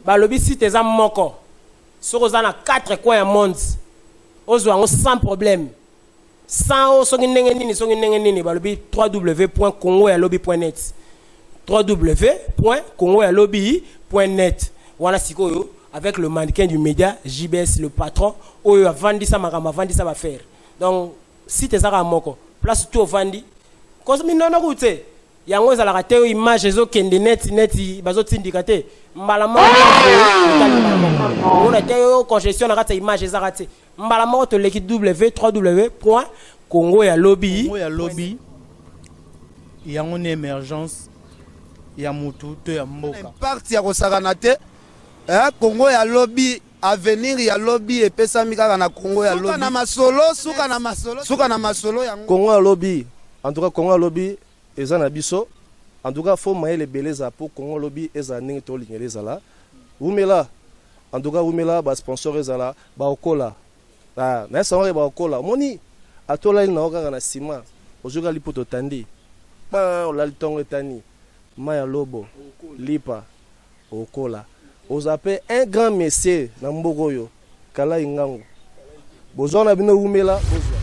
balobi si tes am moko soko za na 4 coins ya monde ozwa sans problème sans soki ndenge nini balobi www.congoyalobi.net www.congoyalobi.net wana sikoyo avec le mannequin du média JBS le patron oyo avandi sa makama avandi sa ba faire donc si tes za moko place tout vandi kozo minono kute yango ezalaka te image ezokende net bazotindika te mbala moko on a te congestion na kata image ezaka te mbala moko to leki www.congoyalobi yango ne émergence ya mutu to ya mboka impact ya kosakana te Congo ya lobby avenir ya lobby epesami kaka na Congo ya lobby suka na masolo yango Congo ya lobby en tout cas Congo ya lobby eza na biso en tout cas faut mayele beleza pour Congo lobby eza ningi to lingeleza la umela en tout cas umela ba sponsor ezala ba okola na sangwe ba okola moni atola na okanga na ciment ojoka lipoto tandi ba la litongo etani maya lobo lipa okola ozape un grand monsieur na mbogoyo kala ingango bozona bino umela bozwa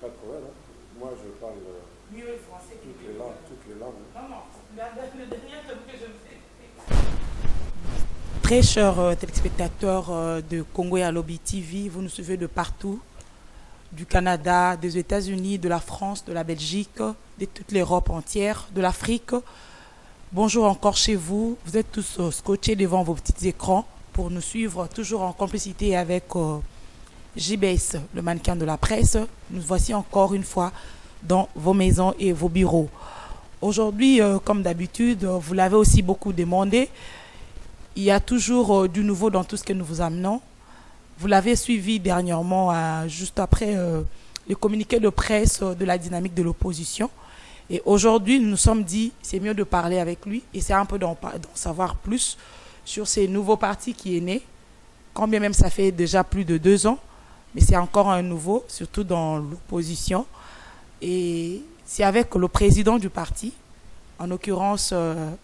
Pas de problème. Moi, je parle mieux français toutes les langues. Non, le dernier que je me fais. Très chers téléspectateurs de Congo et Lobby TV, vous nous suivez de partout, du Canada, des États-Unis, de la France, de la Belgique, de toute l'Europe entière, de l'Afrique. Bonjour encore chez vous. Vous êtes tous scotchés devant vos petits écrans pour nous suivre toujours en complicité avec JBS, le mannequin de la presse. Nous voici encore une fois dans vos maisons et vos bureaux. Aujourd'hui, comme d'habitude, vous l'avez aussi beaucoup demandé. Il y a toujours du nouveau dans tout ce que nous vous amenons. Vous l'avez suivi dernièrement, juste après le communiqué de presse de la dynamique de l'opposition. Et aujourd'hui, nous nous sommes dit, c'est mieux de parler avec lui et c'est un peu d'en savoir plus sur ces nouveaux partis qui est né. Quand bien même ça fait déjà plus de 2 ans. Mais c'est encore un nouveau, surtout dans l'opposition. Et c'est avec le président du parti, en l'occurrence M.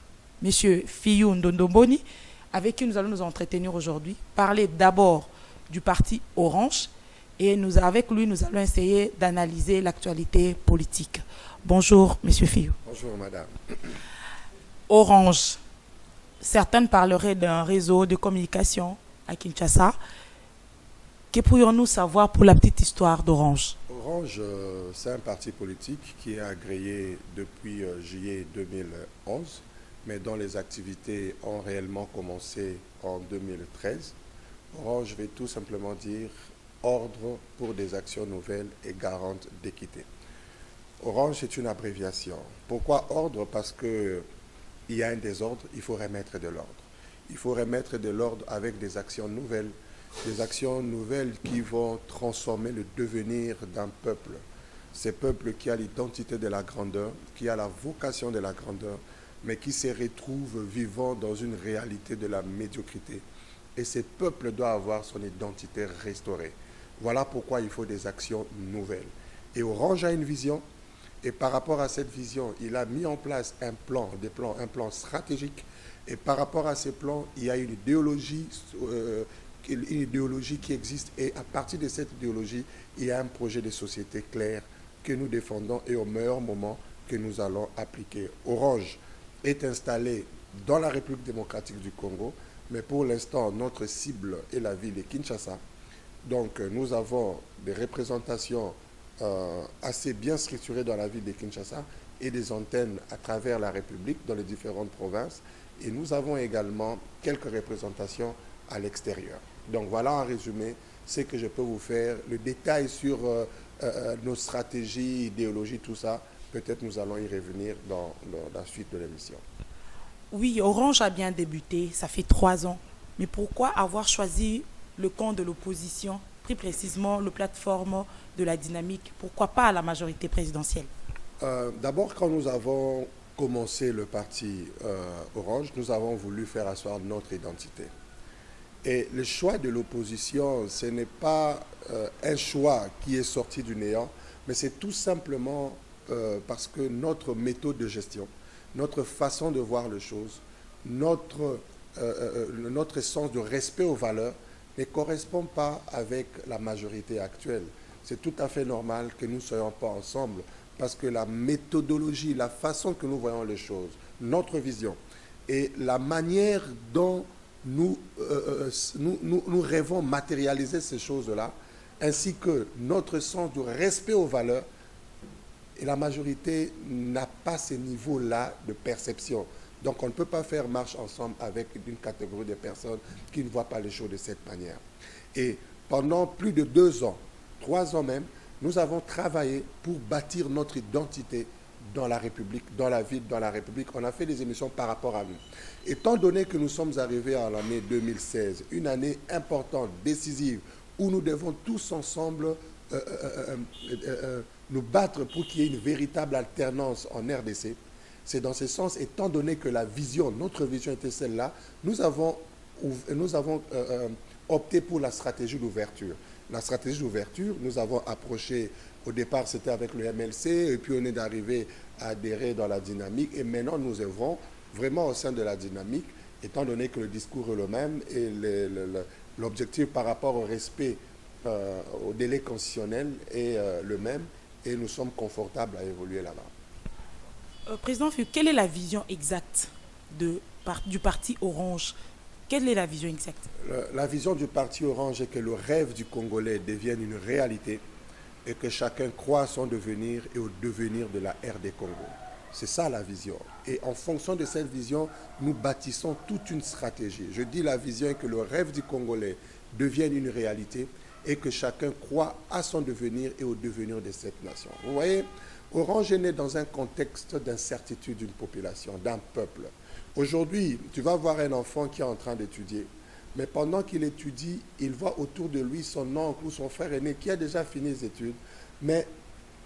Fiyou Ndondomboni, avec qui nous allons nous entretenir aujourd'hui. Parler d'abord du parti Orange. Et avec lui, nous allons essayer d'analyser l'actualité politique. Bonjour, M. Fiyou. Bonjour, madame. Orange. Certaines parleraient d'un réseau de communication à Kinshasa. Que pourrions-nous savoir pour la petite histoire d'Orange? Orange, c'est un parti politique qui est agréé depuis juillet 2011, mais dont les activités ont réellement commencé en 2013. Orange veut tout simplement dire ordre pour des actions nouvelles et garantes d'équité. Orange est une abréviation. Pourquoi ordre? Parce qu'il y a un désordre, il faut remettre de l'ordre. Il faut remettre de l'ordre avec des actions nouvelles qui vont transformer le devenir d'un peuple. Ce peuple qui a l'identité de la grandeur, qui a la vocation de la grandeur, mais qui se retrouve vivant dans une réalité de la médiocrité. Et ce peuple doit avoir son identité restaurée. Voilà pourquoi il faut des actions nouvelles. Et Orange a une vision, et par rapport à cette vision, il a mis en place un plan stratégique. Et par rapport à ces plans, il y a une idéologie qui existe, et à partir de cette idéologie, il y a un projet de société clair que nous défendons et au meilleur moment que nous allons appliquer. Orange est installé dans la République démocratique du Congo, mais pour l'instant, notre cible est la ville de Kinshasa. Donc nous avons des représentations assez bien structurées dans la ville de Kinshasa et des antennes à travers la République dans les différentes provinces. Et nous avons également quelques représentations à l'extérieur. Donc voilà en résumé ce que je peux vous faire. Le détail sur nos stratégies, idéologies, tout ça, peut-être nous allons y revenir dans la suite de l'émission. Oui, Orange a bien débuté, ça fait 3 ans. Mais pourquoi avoir choisi le camp de l'opposition, plus précisément le plateforme de la dynamique. Pourquoi pas à la majorité présidentielle? D'abord, quand nous avons commencé le parti Orange, nous avons voulu faire asseoir notre identité. Et le choix de l'opposition, ce n'est pas un choix qui est sorti du néant, mais c'est tout simplement parce que notre méthode de gestion, notre façon de voir les choses, notre sens de respect aux valeurs ne correspond pas avec la majorité actuelle. C'est tout à fait normal que nous ne soyons pas ensemble parce que la méthodologie, la façon que nous voyons les choses, notre vision et la manière dont nous rêvons matérialiser ces choses-là, ainsi que notre sens de respect aux valeurs, et la majorité n'a pas ce niveau-là de perception. Donc on ne peut pas faire marche ensemble avec une catégorie de personnes qui ne voient pas les choses de cette manière. Et pendant plus de 2 ans, 3 ans même, nous avons travaillé pour bâtir notre identité dans la République, dans la vie, dans la République. On a fait des émissions par rapport à nous. Étant donné que nous sommes arrivés à l'année 2016, une année importante, décisive, où nous devons tous ensemble nous battre pour qu'il y ait une véritable alternance en RDC, c'est dans ce sens, étant donné que la vision, notre vision était celle-là, nous avons opté pour la stratégie d'ouverture. La stratégie d'ouverture, nous avons approché, au départ c'était avec le MLC, et puis on est arrivé à adhérer dans la dynamique, et maintenant nous œuvrons vraiment au sein de la dynamique, étant donné que le discours est le même, et l'objectif par rapport au respect au délai constitutionnel est le même, et nous sommes confortables à évoluer là-bas. Président Fu, quelle est la vision exacte du parti Orange? Quelle est la vision exacte? La vision du parti Orange est que le rêve du Congolais devienne une réalité et que chacun croit à son devenir et au devenir de la RD Congo. C'est ça la vision. Et en fonction de cette vision, nous bâtissons toute une stratégie. Je dis la vision est que le rêve du Congolais devienne une réalité et que chacun croit à son devenir et au devenir de cette nation. Vous voyez, Orange est né dans un contexte d'incertitude d'une population, d'un peuple. Aujourd'hui, tu vas voir un enfant qui est en train d'étudier, mais pendant qu'il étudie, il voit autour de lui son oncle ou son frère aîné qui a déjà fini les études, mais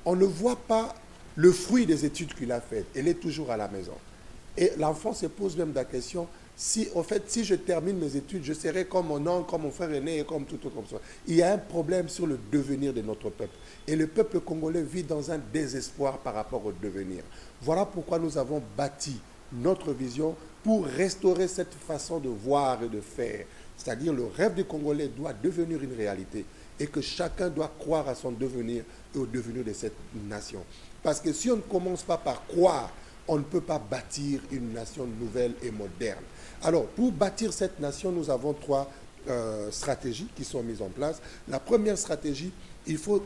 on ne voit pas le fruit des études qu'il a faites. Il est toujours à la maison. Et l'enfant se pose même la question, si je termine mes études, je serai comme mon oncle, comme mon frère aîné et comme tout autre comme ça. Il y a un problème sur le devenir de notre peuple. Et le peuple congolais vit dans un désespoir par rapport au devenir. Voilà pourquoi nous avons bâti notre vision pour restaurer cette façon de voir et de faire. C'est-à-dire le rêve du Congolais doit devenir une réalité et que chacun doit croire à son devenir et au devenir de cette nation. Parce que si on ne commence pas par croire, on ne peut pas bâtir une nation nouvelle et moderne. Alors, pour bâtir cette nation, nous avons 3 stratégies qui sont mises en place. La première stratégie, il faut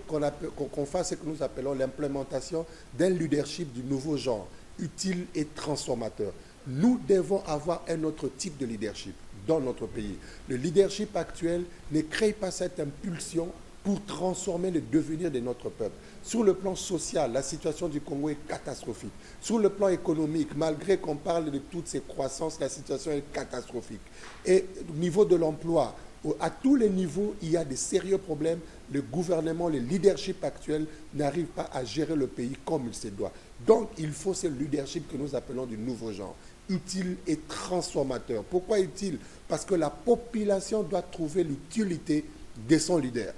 qu'on fasse ce que nous appelons l'implémentation d'un leadership du nouveau genre, utile et transformateur. Nous devons avoir un autre type de leadership dans notre pays. Le leadership actuel ne crée pas cette impulsion pour transformer le devenir de notre peuple. Sur le plan social, la situation du Congo est catastrophique. Sur le plan économique, malgré qu'on parle de toutes ces croissances, la situation est catastrophique. Et au niveau de l'emploi, à tous les niveaux, il y a des sérieux problèmes. Le gouvernement, le leadership actuel n'arrive pas à gérer le pays comme il se doit. Donc, il faut ce leadership que nous appelons du nouveau genre, utile et transformateur. Pourquoi utile? Parce que la population doit trouver l'utilité de son leader.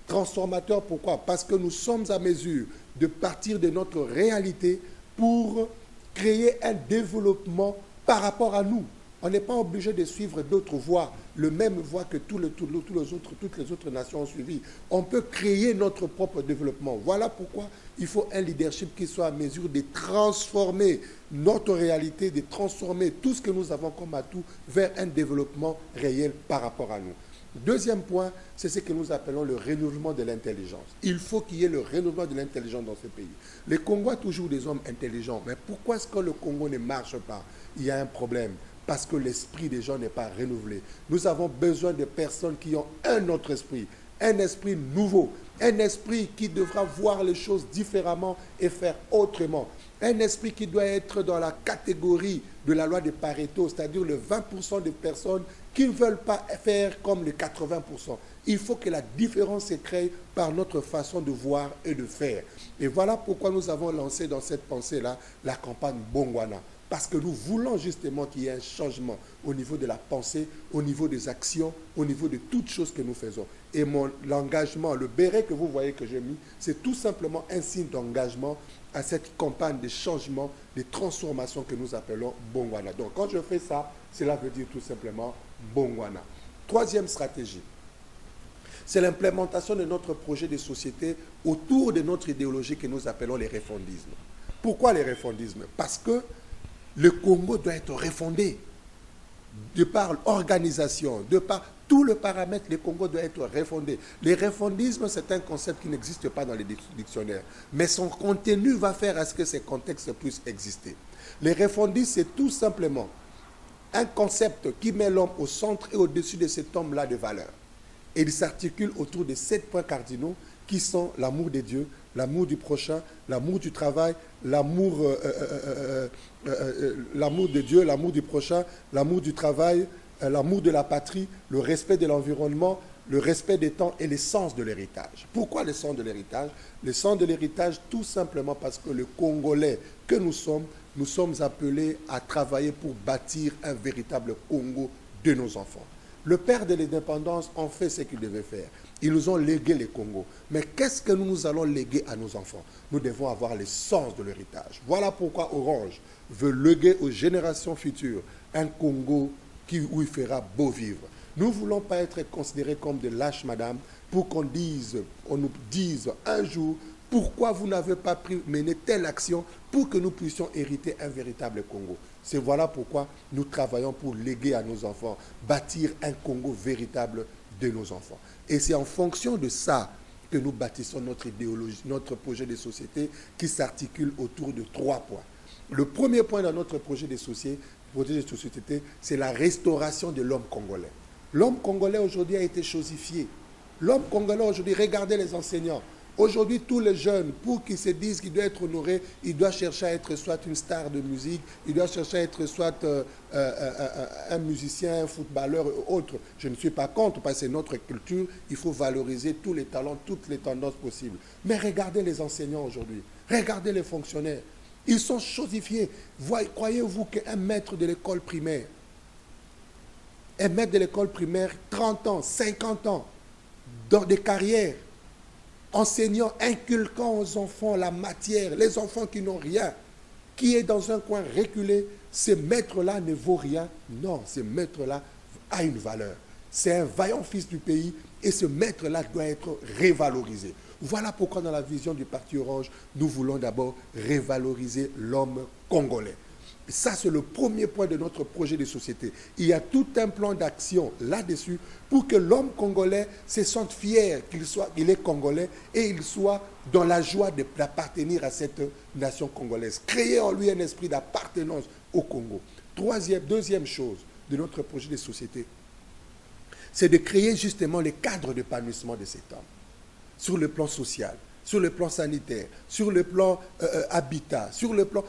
Transformateur, pourquoi? Parce que nous sommes à mesure de partir de notre réalité pour créer un développement par rapport à nous. On n'est pas obligé de suivre d'autres voies, le même voie que toutes les autres nations ont suivi. On peut créer notre propre développement. Voilà pourquoi il faut un leadership qui soit à mesure de transformer notre réalité, de transformer tout ce que nous avons comme atout vers un développement réel par rapport à nous. Deuxième point, c'est ce que nous appelons le renouvellement de l'intelligence. Il faut qu'il y ait le renouvellement de l'intelligence dans ce pays. Le Congo a toujours des hommes intelligents, mais pourquoi est-ce que le Congo ne marche pas? Il y a un problème, parce que l'esprit des gens n'est pas renouvelé. Nous avons besoin de personnes qui ont un autre esprit, un esprit nouveau, un esprit qui devra voir les choses différemment et faire autrement. Un esprit qui doit être dans la catégorie de la loi de Pareto, c'est-à-dire le 20% des personnes qui ne veulent pas faire comme les 80%. Il faut que la différence se crée par notre façon de voir et de faire. Et voilà pourquoi nous avons lancé dans cette pensée-là la campagne Bongwana. Parce que nous voulons justement qu'il y ait un changement au niveau de la pensée, au niveau des actions, au niveau de toutes choses que nous faisons. Et l'engagement, le béret que vous voyez que j'ai mis, c'est tout simplement un signe d'engagement à cette campagne de changement, de transformation que nous appelons Bongwana. Donc quand je fais ça, cela veut dire tout simplement Bongwana. Troisième stratégie, c'est l'implémentation de notre projet de société autour de notre idéologie que nous appelons les refondismes. Pourquoi les refondismes? Parce que le Congo doit être refondé. De par l'organisation, de par tout le paramètre, le Congo doit être refondé. Les refondismes, c'est un concept qui n'existe pas dans les dictionnaires. Mais son contenu va faire à ce que ces contextes puissent exister. Les refondismes, c'est tout simplement un concept qui met l'homme au centre et au-dessus de cet homme-là de valeur. Et il s'articule autour de 7 points cardinaux qui sont l'amour de Dieu, l'amour du prochain, l'amour du travail, l'amour de Dieu, l'amour du prochain, l'amour du travail, l'amour de la patrie, le respect de l'environnement, le respect des temps et le sens de l'héritage. Pourquoi le sens de l'héritage? Le sens de l'héritage, tout simplement parce que le Congolais que nous sommes appelés à travailler pour bâtir un véritable Congo de nos enfants. Le père de l'indépendance en fait ce qu'il devait faire. Ils nous ont légué le Congo. Mais qu'est-ce que nous allons léguer à nos enfants? Nous devons avoir le sens de l'héritage. Voilà pourquoi Orange veut léguer aux générations futures un Congo où il fera beau vivre. Nous ne voulons pas être considérés comme des lâches, madame, pour qu'on nous dise un jour pourquoi vous n'avez pas mené telle action pour que nous puissions hériter un véritable Congo. C'est voilà pourquoi nous travaillons pour léguer à nos enfants, bâtir un Congo véritable de nos enfants. Et c'est en fonction de ça que nous bâtissons notre idéologie, notre projet de société qui s'articule autour de 3 points. Le premier point dans notre projet de société, c'est la restauration de l'homme congolais. L'homme congolais aujourd'hui a été chosifié. L'homme congolais aujourd'hui, regardez les enseignants. Aujourd'hui, tous les jeunes, pour qu'ils se disent qu'ils doivent être honorés, ils doivent chercher à être soit une star de musique, ils doivent chercher à être soit un musicien, un footballeur ou autre. Je ne suis pas contre, parce que c'est notre culture, il faut valoriser tous les talents, toutes les tendances possibles. Mais regardez les enseignants aujourd'hui, regardez les fonctionnaires. Ils sont chosifiés. Croyez-vous qu'un maître de l'école primaire, 30 ans, 50 ans, dans des carrières, enseignant, inculquant aux enfants la matière, les enfants qui n'ont rien, qui est dans un coin reculé, ce maître-là ne vaut rien. Non, ce maître-là a une valeur. C'est un vaillant fils du pays et ce maître-là doit être révalorisé. Voilà pourquoi dans la vision du Parti Orange, nous voulons d'abord révaloriser l'homme congolais. Ça, c'est le premier point de notre projet de société. Il y a tout un plan d'action là-dessus pour que l'homme congolais se sente fier qu'il est congolais et il soit dans la joie d'appartenir à cette nation congolaise. Créer en lui un esprit d'appartenance au Congo. Deuxième chose de notre projet de société, c'est de créer justement les cadres d'épanouissement de cet homme. Sur le plan social, sur le plan sanitaire, sur le plan habitat, sur le plan...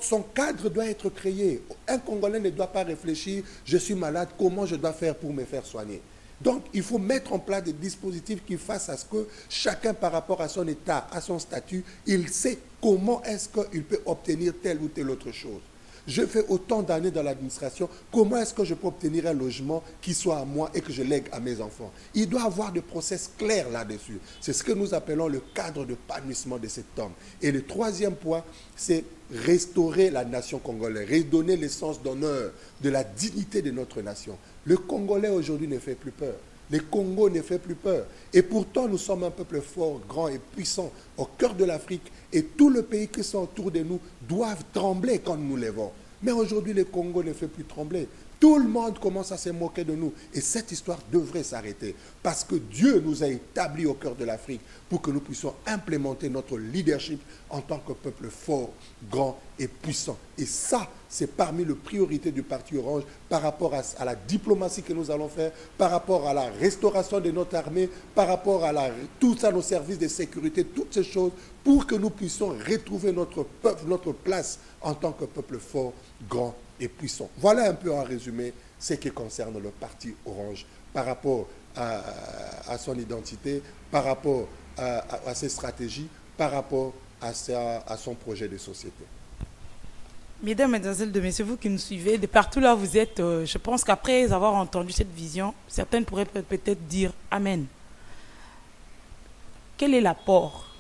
son cadre doit être créé. Un Congolais ne doit pas réfléchir, je suis malade, comment je dois faire pour me faire soigner? Donc, il faut mettre en place des dispositifs qui fassent à ce que chacun, par rapport à son état, à son statut, il sait comment est-ce qu'il peut obtenir telle ou telle autre chose. Je fais autant d'années dans l'administration, comment est-ce que je peux obtenir un logement qui soit à moi et que je lègue à mes enfants? Il doit y avoir des process clairs là-dessus. C'est ce que nous appelons le cadre d'épanouissement de cet homme. Et le troisième point, c'est restaurer la nation congolaise, redonner le sens d'honneur, de la dignité de notre nation. Le Congolais aujourd'hui ne fait plus peur. Le Congo ne fait plus peur. Et pourtant, nous sommes un peuple fort, grand et puissant au cœur de l'Afrique. Et tous les pays qui sont autour de nous doivent trembler quand nous nous lèvons. Mais aujourd'hui, le Congo ne fait plus trembler. Tout le monde commence à se moquer de nous. Et cette histoire devrait s'arrêter. Parce que Dieu nous a établis au cœur de l'Afrique pour que nous puissions implémenter notre leadership en tant que peuple fort, grand et puissant. Et ça, c'est parmi les priorités du Parti Orange par rapport à la diplomatie que nous allons faire, par rapport à la restauration de notre armée, par rapport à tous nos services de sécurité, toutes ces choses, pour que nous puissions retrouver notre peuple, notre place en tant que peuple fort, grand et puissant. Voilà un peu en résumé ce qui concerne le parti Orange par rapport à son identité, par rapport à ses stratégies, par rapport à son projet de société. Mesdames, Mesdemoiselles, de Messieurs, vous qui nous suivez, de partout là où vous êtes, je pense qu'après avoir entendu cette vision, certaines pourraient peut-être dire Amen. Quel est l'apport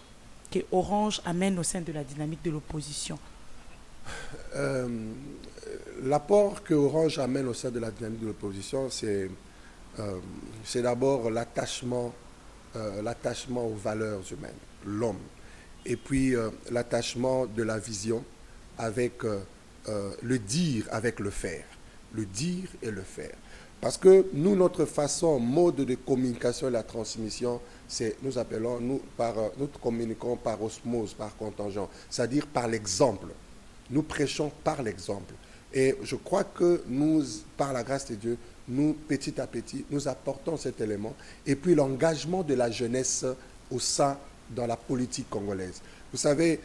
que Orange amène au sein de la dynamique de l'opposition? L'apport que Orange amène au sein de la dynamique de l'opposition, c'est d'abord l'attachement aux valeurs humaines, l'homme, et puis l'attachement de la vision avec le dire, avec le faire. Le dire et le faire. Parce que nous, notre mode de communication et la transmission, nous communiquons par osmose, par contingent, c'est-à-dire par l'exemple. Nous prêchons par l'exemple. Et je crois que nous, par la grâce de Dieu, nous, petit à petit, nous apportons cet élément. Et puis l'engagement de la jeunesse au sein dans la politique congolaise. Vous savez,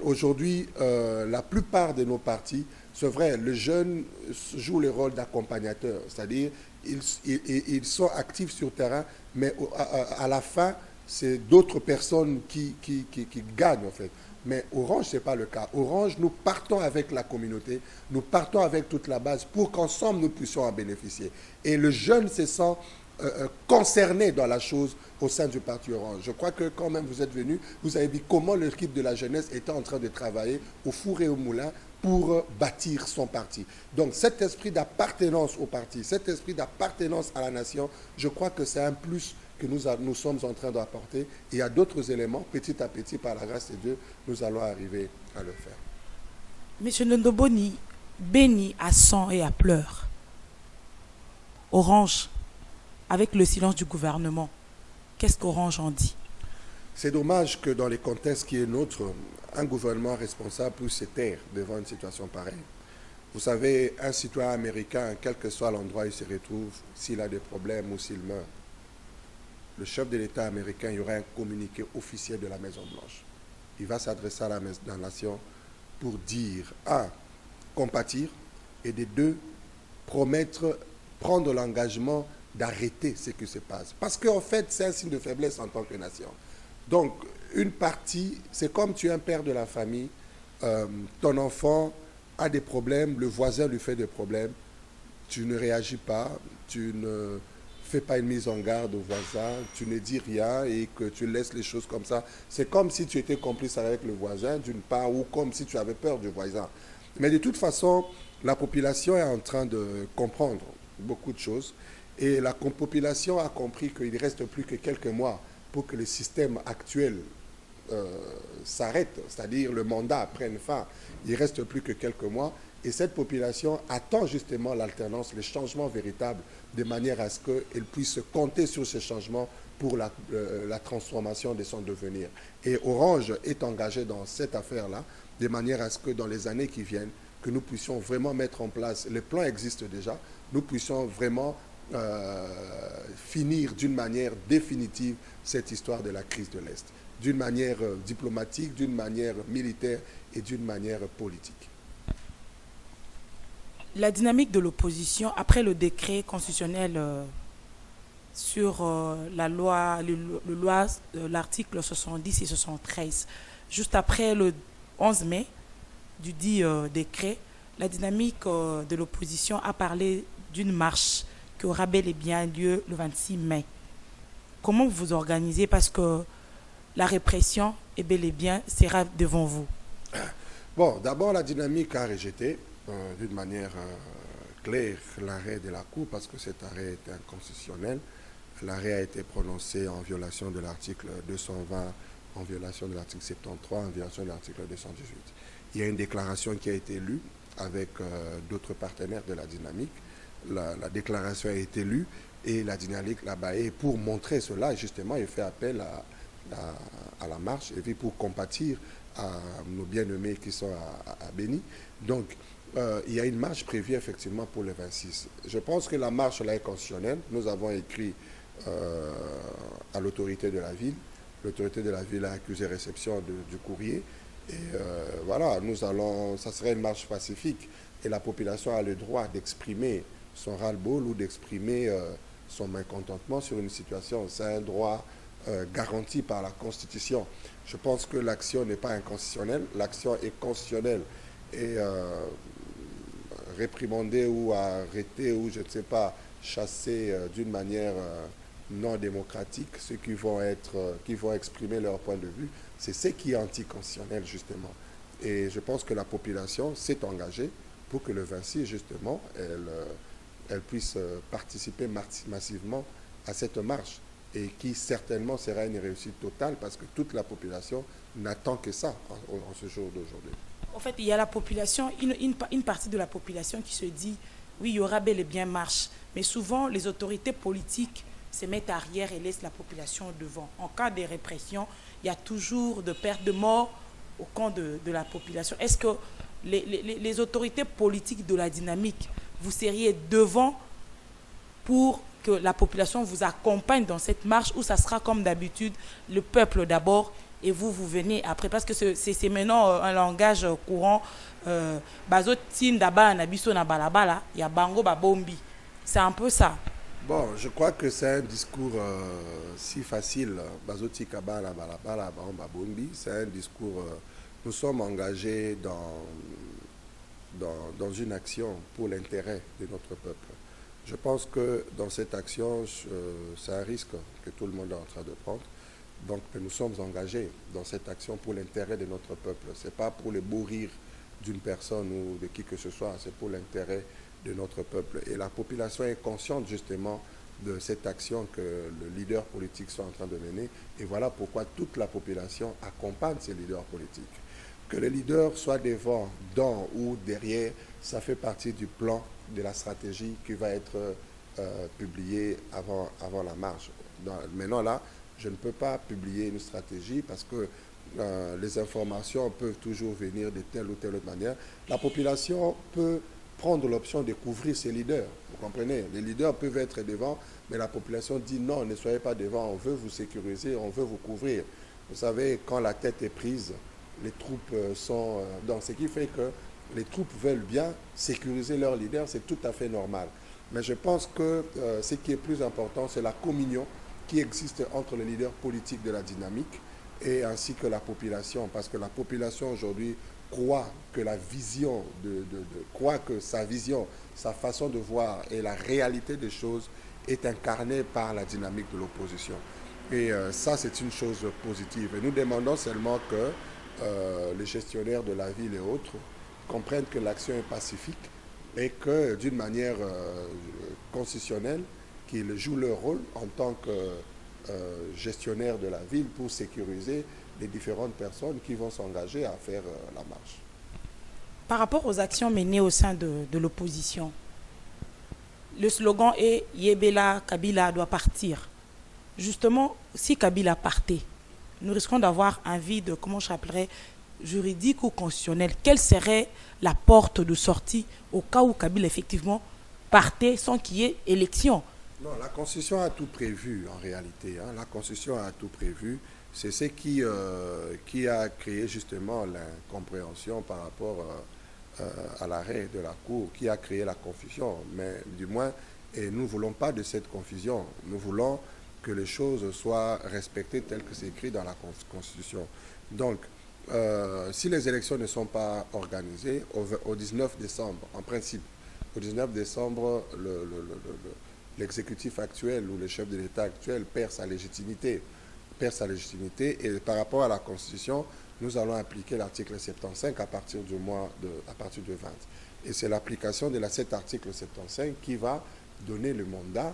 aujourd'hui, la plupart de nos partis, c'est vrai, les jeunes jouent le rôle d'accompagnateur, c'est-à-dire ils sont actifs sur le terrain, mais à la fin, c'est d'autres personnes qui gagnent en fait. Mais Orange, ce n'est pas le cas. Orange, nous partons avec la communauté, nous partons avec toute la base pour qu'ensemble nous puissions en bénéficier. Et le jeune se sent concerné dans la chose au sein du parti Orange. Je crois que quand même vous êtes venus, vous avez vu comment l'équipe de la jeunesse était en train de travailler au four et au moulin pour bâtir son parti. Donc cet esprit d'appartenance au parti, cet esprit d'appartenance à la nation, je crois que c'est un plus que nous sommes en train d'apporter. Et il y a d'autres éléments, petit à petit, par la grâce de Dieu, nous allons arriver à le faire. Monsieur Ndondoboni, béni à sang et à pleurs. Orange, avec le silence du gouvernement, qu'est-ce qu'Orange en dit? C'est dommage que dans les contextes qui est nôtre, un gouvernement responsable puisse se taire devant une situation pareille. Vous savez, un citoyen américain, quel que soit l'endroit où il se retrouve, s'il a des problèmes ou s'il meurt, le chef de l'État américain, il y aura un communiqué officiel de la Maison-Blanche. Il va s'adresser à la nation pour dire, un, compatir, et de deux, prendre l'engagement d'arrêter ce qui se passe. Parce qu'en fait, c'est un signe de faiblesse en tant que nation. Donc, une partie, c'est comme tu es un père de la famille, ton enfant a des problèmes, le voisin lui fait des problèmes, tu ne réagis pas, tu ne fais pas une mise en garde au voisin, tu ne dis rien et que tu laisses les choses comme ça. C'est comme si tu étais complice avec le voisin, d'une part, ou comme si tu avais peur du voisin. Mais de toute façon, la population est en train de comprendre beaucoup de choses. Et la population a compris qu'il ne reste plus que quelques mois pour que le système actuel s'arrête, c'est-à-dire le mandat prenne fin. Il ne reste plus que quelques mois. Et cette population attend justement l'alternance, le changement véritable, de manière à ce qu'elle puisse compter sur ce changement pour la transformation de son devenir. Et Orange est engagé dans cette affaire-là, de manière à ce que dans les années qui viennent, que nous puissions vraiment mettre en place, les plans existent déjà, nous puissions vraiment finir d'une manière définitive cette histoire de la crise de l'Est, d'une manière diplomatique, d'une manière militaire et d'une manière politique. La dynamique de l'opposition, après le décret constitutionnel sur l'article 70 et 73, juste après le 11 mai du dit décret, la dynamique de l'opposition a parlé d'une marche qui aura bel et bien lieu le 26 mai. Comment vous vous organisez? Parce que la répression, est bel et bien, sera devant vous. Bon, d'abord, la dynamique a rejeté d'une manière claire l'arrêt de la Cour, parce que cet arrêt est inconstitutionnel. L'arrêt a été prononcé en violation de l'article 220, en violation de l'article 73, en violation de l'article 218. Il y a une déclaration qui a été lue avec d'autres partenaires de la dynamique. La déclaration a été lue et la dynamique là-bas. Et pour montrer cela, justement, il fait appel à la marche et puis pour compatir à nos bien-aimés qui sont à Béni. Donc, il y a une marche prévue effectivement pour le 26. Je pense que la marche là est constitutionnelle. Nous avons écrit à l'autorité de la ville. L'autorité de la ville a accusé réception du courrier. Et voilà, ça serait une marche pacifique. Et la population a le droit d'exprimer son ras-le-bol ou d'exprimer son mécontentement sur une situation. C'est un droit garanti par la Constitution. Je pense que l'action n'est pas inconstitutionnelle, l'action est constitutionnelle. Et réprimander ou arrêter ou, je ne sais pas, chasser d'une manière non démocratique ceux qui vont exprimer leur point de vue, c'est ce qui est anticonstitutionnel, justement. Et je pense que la population s'est engagée pour que le 26, justement, elle puisse participer massivement à cette marche, et qui certainement sera une réussite totale parce que toute la population n'attend que ça en ce jour d'aujourd'hui. En fait, il y a la population, une partie de la population qui se dit, oui, il y aura bel et bien marche, mais souvent les autorités politiques se mettent arrière et laissent la population devant. En cas de répression, il y a toujours de pertes de morts au camp de la population. Est-ce que les autorités politiques de la dynamique, vous seriez devant pour que la population vous accompagne dans cette marche, ou ça sera comme d'habitude, le peuple d'abord et vous venez après? Parce que c'est maintenant un langage courant. C'est un peu ça. Bon, je crois que c'est un discours si facile. C'est un discours... nous sommes engagés dans une action pour l'intérêt de notre peuple. Je pense que dans cette action, c'est un risque que tout le monde est en train de prendre. Donc nous sommes engagés dans cette action pour l'intérêt de notre peuple. Ce n'est pas pour le beau rire d'une personne ou de qui que ce soit, c'est pour l'intérêt de notre peuple. Et la population est consciente justement de cette action que le leader politique sont en train de mener. Et voilà pourquoi toute la population accompagne ces leaders politiques. Que le leader soit devant, dans ou derrière, ça fait partie du plan, de la stratégie qui va être publiée avant la marche. Maintenant là, je ne peux pas publier une stratégie parce que les informations peuvent toujours venir de telle ou telle autre manière. La population peut prendre l'option de couvrir ses leaders. Vous comprenez? Les leaders peuvent être devant, mais la population dit non, ne soyez pas devant, on veut vous sécuriser, on veut vous couvrir. Vous savez, quand la tête est prise, les troupes sont... donc, ce qui fait que les troupes veulent bien sécuriser leurs leaders, c'est tout à fait normal. Mais je pense que ce qui est plus important, c'est la communion qui existe entre les leaders politiques de la dynamique et ainsi que la population. Parce que la population aujourd'hui croit que la vision, croit que sa vision, sa façon de voir et la réalité des choses est incarnée par la dynamique de l'opposition. Et ça, c'est une chose positive. Et nous demandons seulement que les gestionnaires de la ville et autres comprennent que l'action est pacifique et que d'une manière constitutionnelle, qu'ils jouent leur rôle en tant que gestionnaire de la ville pour sécuriser les différentes personnes qui vont s'engager à faire la marche. Par rapport aux actions menées au sein de l'opposition, le slogan est « Yebela, Kabila doit partir ». Justement, si Kabila partait, nous risquons d'avoir un vide, comment je rappellerais, juridique ou constitutionnel. Quelle serait la porte de sortie au cas où Kabila effectivement partait sans qu'il y ait élection? Non, la Constitution a tout prévu en réalité. Hein. La Constitution a tout prévu. C'est ce qui a créé justement l'incompréhension par rapport à l'arrêt de la Cour, qui a créé la confusion. Mais du moins, et nous ne voulons pas de cette confusion. Nous voulons que les choses soient respectées telles que c'est écrit dans la Constitution. Donc, si les élections ne sont pas organisées, au 19 décembre, en principe, au 19 décembre, l'exécutif actuel ou le chef de l'État actuel perd sa légitimité. Et par rapport à la Constitution, nous allons appliquer l'article 75 à partir du 20. Et c'est l'application de cet article 75 qui va donner le mandat,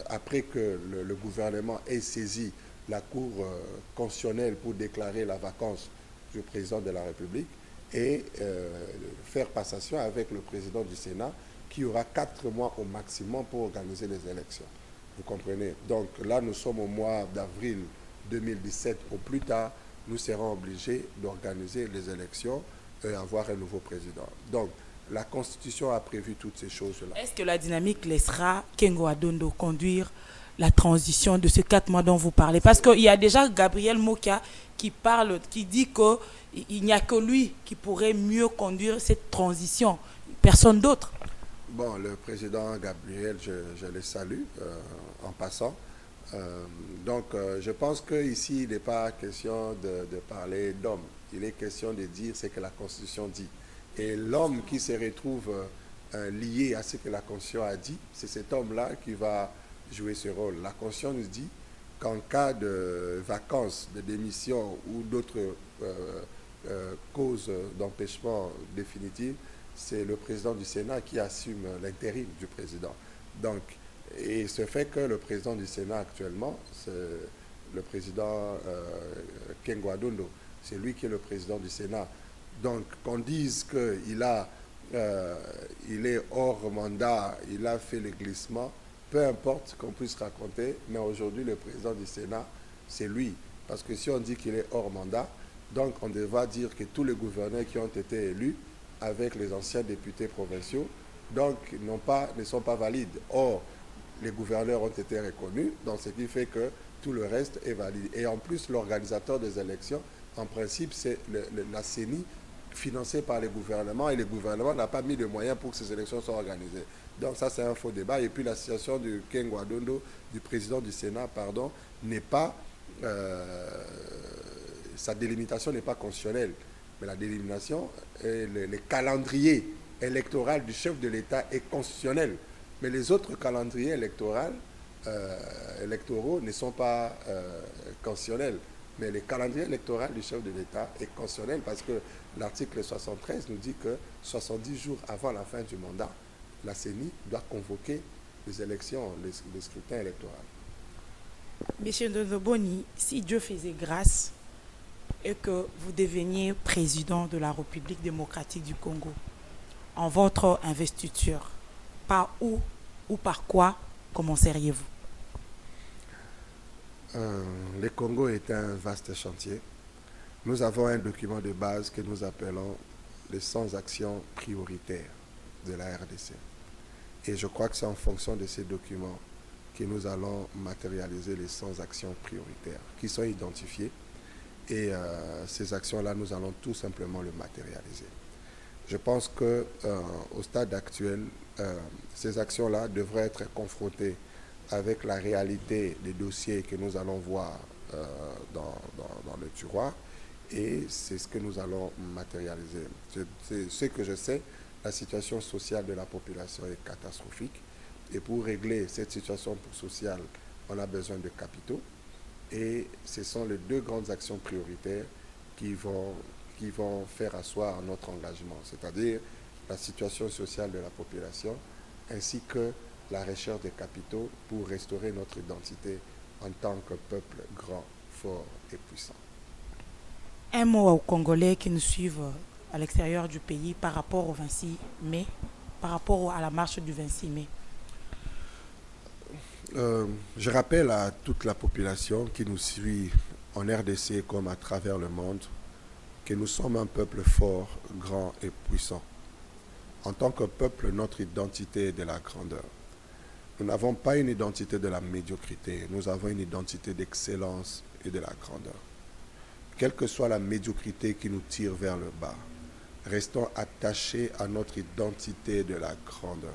après que le gouvernement ait saisi la Cour constitutionnelle pour déclarer la vacance du président de la République et faire passation avec le président du Sénat qui aura 4 mois au maximum pour organiser les élections. Vous comprenez? Donc là, nous sommes au mois d'avril 2017. Au plus tard, nous serons obligés d'organiser les élections et avoir un nouveau président. Donc, la Constitution a prévu toutes ces choses-là. Est-ce que la dynamique laissera Kengo Adondo conduire la transition de ces 4 mois dont vous parlez? Parce qu'il y a déjà Gabriel Mokia qui dit qu'il n'y a que lui qui pourrait mieux conduire cette transition, personne d'autre. Bon, le président Gabriel, je le salue en passant. Je pense qu'ici, il n'est pas question de parler d'homme. Il est question de dire ce que la Constitution dit. Et l'homme qui se retrouve lié à ce que la Constitution a dit, c'est cet homme-là qui va jouer ce rôle. La Constitution nous dit qu'en cas de vacances, de démission ou d'autres causes d'empêchement définitives, c'est le président du Sénat qui assume l'intérim du président. Donc, et ce fait que le président du Sénat actuellement, c'est le président Kengwa Dondo, c'est lui qui est le président du Sénat. Donc, qu'on dise qu'il il est hors mandat, il a fait le glissement, peu importe qu'on puisse raconter, mais aujourd'hui, le président du Sénat, c'est lui. Parce que si on dit qu'il est hors mandat, donc on devra dire que tous les gouverneurs qui ont été élus avec les anciens députés provinciaux, donc ne sont pas valides. Or, les gouverneurs ont été reconnus, donc ce qui fait que tout le reste est valide. Et en plus, l'organisateur des élections, en principe, c'est la CENI, financée par les gouvernements, et le gouvernement n'a pas mis de moyens pour que ces élections soient organisées. Donc ça, c'est un faux débat. Et puis la situation du Kengwa Dondo, du président du Sénat, pardon, n'est pas... sa délimitation n'est pas constitutionnelle. Mais la délimitation, le calendrier électoral du chef de l'État est constitutionnel. Mais les autres calendriers électoraux ne sont pas constitutionnels. Mais le calendrier électoral du chef de l'État est constitutionnel parce que l'article 73 nous dit que 70 jours avant la fin du mandat, la CENI doit convoquer les élections, les scrutins électoraux. Monsieur Ndondoboni, si Dieu faisait grâce et que vous deveniez président de la République démocratique du Congo, en votre investiture, par où ou par quoi commenceriez-vous? Le Congo est un vaste chantier. Nous avons un document de base que nous appelons les 100 actions prioritaires de la RDC. Et je crois que c'est en fonction de ces documents que nous allons matérialiser les 100 actions prioritaires qui sont identifiées. Et ces actions-là, nous allons tout simplement le matérialiser. Je pense qu'au stade actuel, ces actions-là devraient être confrontées avec la réalité des dossiers que nous allons voir dans le tiroir. Et c'est ce que nous allons matérialiser. Ce que je sais, la situation sociale de la population est catastrophique. Et pour régler cette situation sociale, on a besoin de capitaux. Et ce sont les deux grandes actions prioritaires qui vont faire asseoir notre engagement, c'est-à-dire la situation sociale de la population ainsi que la recherche des capitaux pour restaurer notre identité en tant que peuple grand, fort et puissant. Un mot aux Congolais qui nous suivent à l'extérieur du pays par rapport au 26 mai, par rapport à la marche du 26 mai. Je rappelle à toute la population qui nous suit en RDC comme à travers le monde que nous sommes un peuple fort, grand et puissant. En tant que peuple, notre identité est de la grandeur. Nous n'avons pas une identité de la médiocrité, nous avons une identité d'excellence et de la grandeur. Quelle que soit la médiocrité qui nous tire vers le bas, restons attachés à notre identité de la grandeur.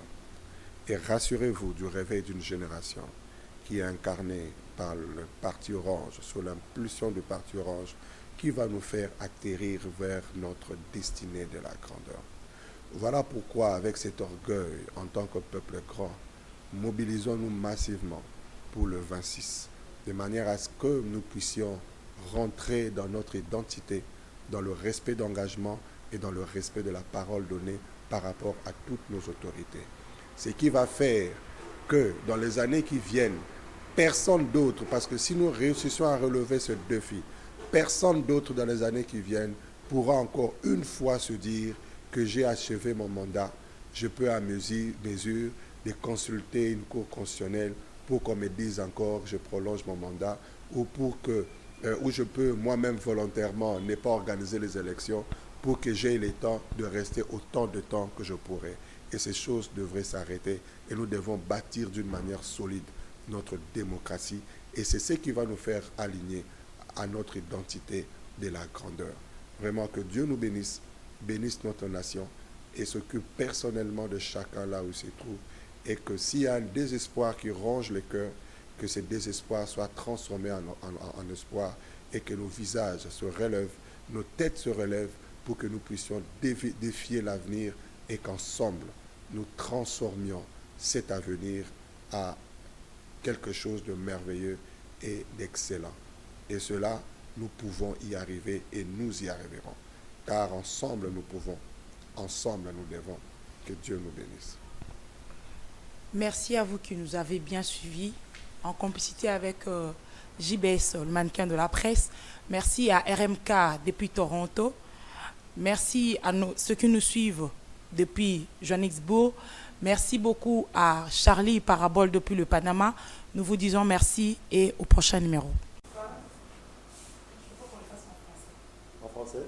Et rassurez-vous du réveil d'une génération qui est incarnée par le Parti Orange, sous l'impulsion du Parti Orange, qui va nous faire atterrir vers notre destinée de la grandeur. Voilà pourquoi, avec cet orgueil, en tant que peuple grand, mobilisons-nous massivement pour le 26, de manière à ce que nous puissions rentrer dans notre identité, dans le respect d'engagement et dans le respect de la parole donnée par rapport à toutes nos autorités. Ce qui va faire que dans les années qui viennent, personne d'autre, parce que si nous réussissons à relever ce défi, personne d'autre dans les années qui viennent pourra encore une fois se dire que j'ai achevé mon mandat, je peux à mesure de consulter une cour constitutionnelle pour qu'on me dise encore que je prolonge mon mandat ou où je peux moi-même volontairement ne pas organiser les élections pour que j'aie le temps de rester autant de temps que je pourrais. Et ces choses devraient s'arrêter et nous devons bâtir d'une manière solide notre démocratie et c'est ce qui va nous faire aligner à notre identité de la grandeur. Vraiment que Dieu nous bénisse, bénisse notre nation et s'occupe personnellement de chacun là où il se trouve. Et que s'il y a un désespoir qui ronge les cœurs, que ce désespoir soit transformé en espoir et que nos visages se relèvent, nos têtes se relèvent pour que nous puissions défier l'avenir et qu'ensemble, nous transformions cet avenir à quelque chose de merveilleux et d'excellent. Et cela, nous pouvons y arriver et nous y arriverons. Car ensemble, nous pouvons, ensemble, nous devons. Que Dieu nous bénisse. Merci à vous qui nous avez bien suivis en complicité avec JBS, le mannequin de la presse. Merci à RMK depuis Toronto. Merci à ceux qui nous suivent depuis Johannesburg. Merci beaucoup à Charlie Parabole depuis le Panama. Nous vous disons merci et au prochain numéro. En français?